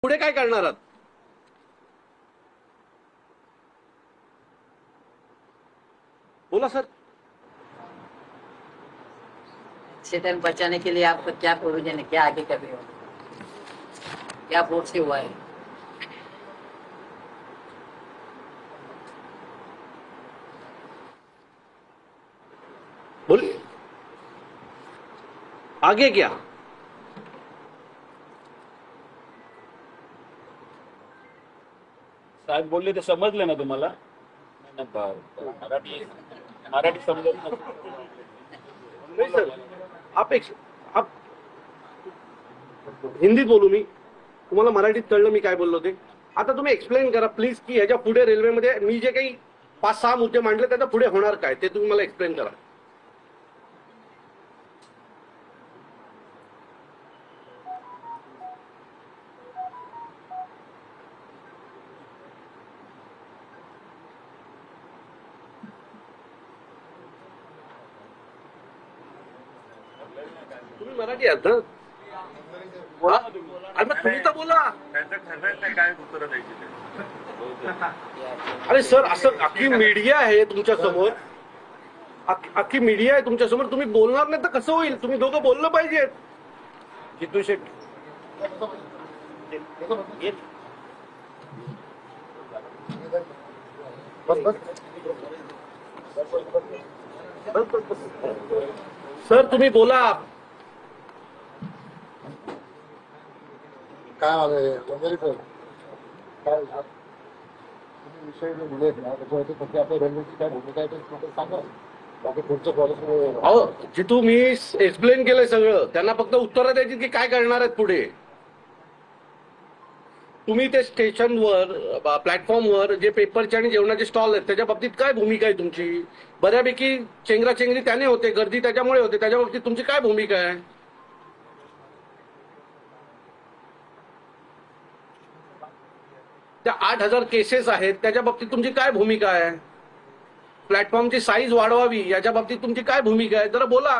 पुढे काय करणार आहात? बोला सर. क्षेत्र बचाने के लिए आपको क्या प्रोविजन है, क्या आगे कर रहे हो, क्या बोर्ड से हुआ है? बोलिए, आगे क्या? साहेब बोलले ते समजले ना तुम्हाला? मराठी मराठी समजलं ना? नहीं सर, आप हिंदीत बोलू मी, तुम्हाला मराठीत कळलं मी काय बोललो ते. आता तुम्ही एक्सप्लेन करा प्लीज की ह्याच्या पुढे रेल्वेमध्ये मी जे काही 5-6 मुद्दे मांडले त्याच्या पुढे होणार काय ते तुम्ही मला एक्सप्लेन करा. तुम्ही मराठी आहात ना? अरे मग तुम्ही तर बोला. काय उत्तर द्यायची? अरे सर, असं अख्खी मीडिया आहे तुमच्या समोर, अख्खी मीडिया आहे तुमच्या समोर, तुम्ही बोलणार नाही तर कसं होईल? तुम्ही दोघं बोललं पाहिजे. जितू शेठ सर तुम्ही बोला. काय वंजारी सर, काय तुम्ही विषय जे दिलेत ना त्याच्यावरती फक्त आपल्या रेल्वेची काय भूमिका आहे ते सांगा. बाकी पुढचं पॉलिसी. अहो जितू मी एक्सप्लेन केलंय सगळं, त्यांना फक्त उत्तरं द्यायची की काय करणार आहेत पुढे. तुम्ही ते स्टेशनवर प्लॅटफॉर्मवर जे पेपरचे आणि जेवणाचे स्टॉल आहेत त्याच्या बाबतीत काय भूमिका आहे तुमची? बऱ्यापैकी चेंगराचेंगरी त्याने होते, गर्दी त्याच्यामुळे होते, त्याच्या बाबतीत तुमची काय भूमिका आहे? त्या 8,000 केसेस आहेत त्याच्या बाबतीत तुमची काय भूमिका आहे? प्लॅटफॉर्मची साईज वाढवावी याच्या बाबतीत तुमची काय भूमिका आहे? जरा बोला.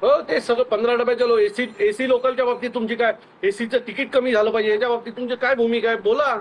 हो ते सगळं 15 डब्याच्या एसी लोकलच्या बाबतीत तुमची काय, एसीचं तिकीट कमी झालं पाहिजे याच्या बाबतीत तुमची काय भूमिका आहे? बोला.